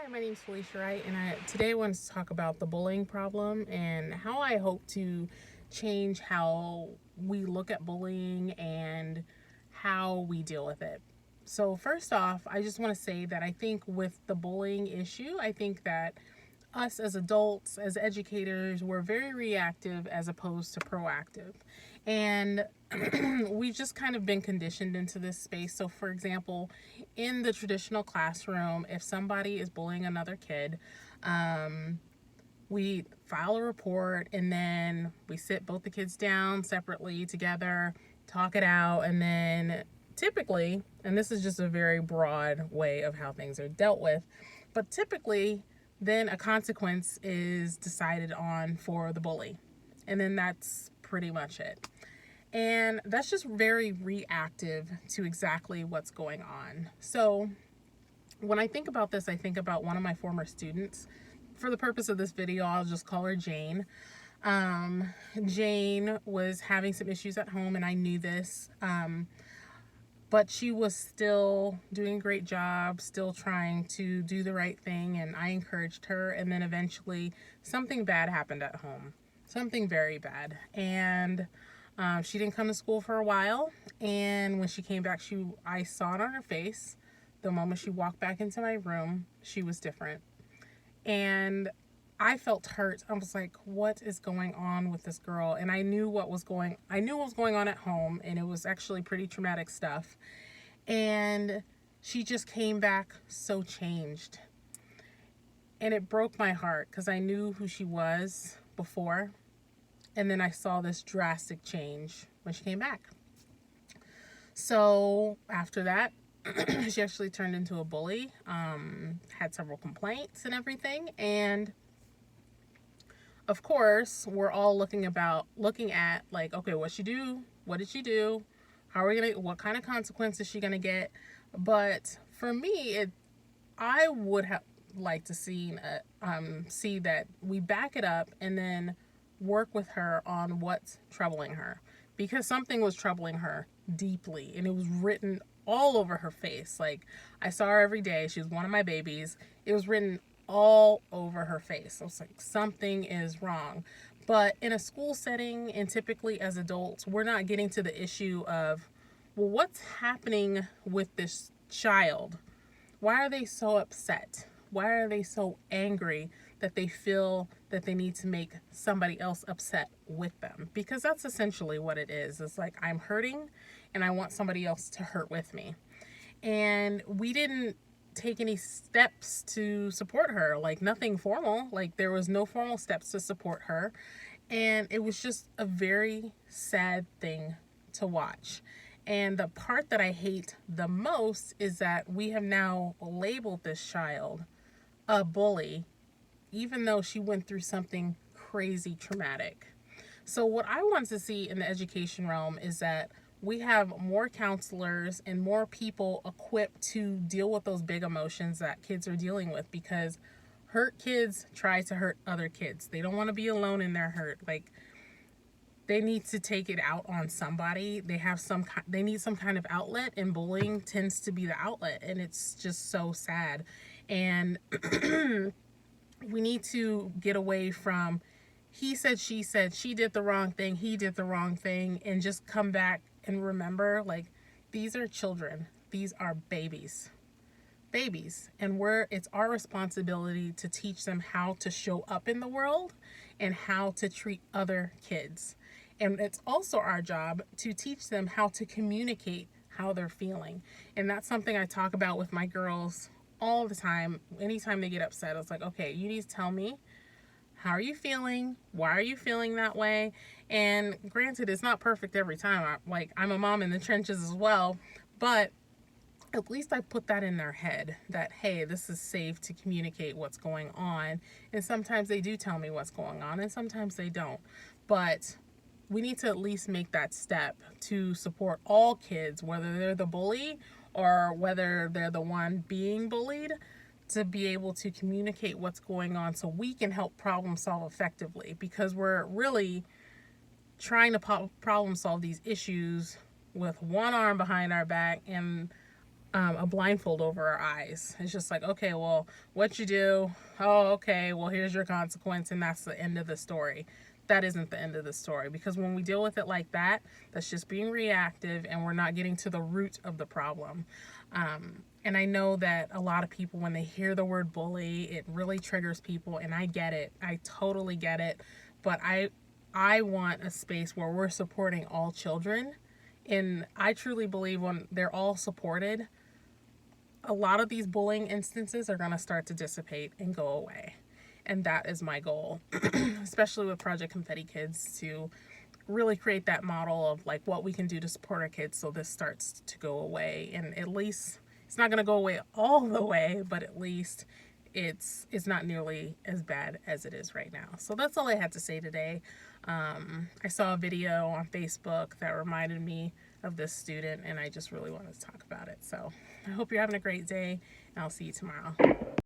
Hi, my name is Felicia Wright, and today I want to talk about the bullying problem and how I hope to change how we look at bullying and how we deal with it. So, first off, I just want to say that I think with the bullying issue, I think that us as adults, as educators, we're very reactive as opposed to proactive. And we've just kind of been conditioned into this space. So, for example, in the traditional classroom, if somebody is bullying another kid, um, we file a report and then we sit both the kids down separately together, talk it out, and then typically, and this is just a very broad way of how things are dealt with, but typically, then a consequence is decided on for the bully. And then that's pretty much it. And that's just very reactive to exactly what's going on. So when I think about this, I think about one of my former students. For the purpose of this video, I'll just call her Jane. Jane was having some issues at home, and I knew this. But she was still doing a great job, still trying to do the right thing, and I encouraged her. And then eventually, something bad happened at home, something very bad. And she didn't come to school for a while. And when she came back, I saw it on her face. The moment she walked back into my room, she was different. And I felt hurt. I was like, what is going on with this girl? And I knew what was going on at home, and it was actually pretty traumatic stuff. And she just came back so changed. And it broke my heart because I knew who she was before. And then I saw this drastic change when she came back. So after that, she actually turned into a bully, had several complaints and everything. And of course, we're all looking at like, okay, what she do? What did she do? What kind of consequences is she gonna get? But for me, I would have liked to see that we back it up and then work with her on what's troubling her, because something was troubling her deeply, and it was written all over her face. Like, I saw her every day. She was one of my babies. It was written all over her face. I was like, something is wrong. But in a school setting, and typically as adults, we're not getting to the issue of, well, what's happening with this child? Why are they so upset? Why are they so angry that they feel that they need to make somebody else upset with them? Because that's essentially what it is. It's like, I'm hurting and I want somebody else to hurt with me. And we didn't take any steps to support her, like nothing formal. Like, there was no formal steps to support her. And it was just a very sad thing to watch. And the part that I hate the most is that we have now labeled this child a bully, even though she went through something crazy traumatic. So what I want to see in the education realm is that we have more counselors and more people equipped to deal with those big emotions that kids are dealing with, because hurt kids try to hurt other kids. They don't want to be alone in their hurt. Like, they need to take it out on somebody. They need some kind of outlet, and bullying tends to be the outlet, and it's just so sad. And we need to get away from he said, she did the wrong thing, he did the wrong thing, and just come back and remember, like, these are children. These are babies. And it's our responsibility to teach them how to show up in the world and how to treat other kids. And it's also our job to teach them how to communicate how they're feeling. And that's something I talk about with my girls all the time. Anytime they get upset, it's like, okay, you need to tell me, how are you feeling? Why are you feeling that way? And granted, it's not perfect every time. I'm a mom in the trenches as well, but at least I put that in their head that, hey, this is safe to communicate what's going on. And sometimes they do tell me what's going on, and sometimes they don't. But we need to at least make that step to support all kids, whether they're the bully or whether they're the one being bullied, to be able to communicate what's going on so we can help problem solve effectively, because we're really trying to problem solve these issues with one arm behind our back and a blindfold over our eyes. It's just like, okay, well, what you do, oh, okay, well, here's your consequence, and that's the end of the story. That isn't the end of the story, because when we deal with it like that, that's just being reactive, and we're not getting to the root of the problem. And I know that a lot of people, when they hear the word bully, it really triggers people, and I get it. I totally get it. But I want a space where we're supporting all children. And I truly believe when they're all supported, a lot of these bullying instances are going to start to dissipate and go away. And that is my goal, especially with Project Confetti Kids, to really create that model of like what we can do to support our kids so this starts to go away. And at least it's not going to go away all the way, but at least it's not nearly as bad as it is right now. So that's all I had to say today. I saw a video on Facebook that reminded me of this student, and I just really wanted to talk about it. So I hope you're having a great day, and I'll see you tomorrow.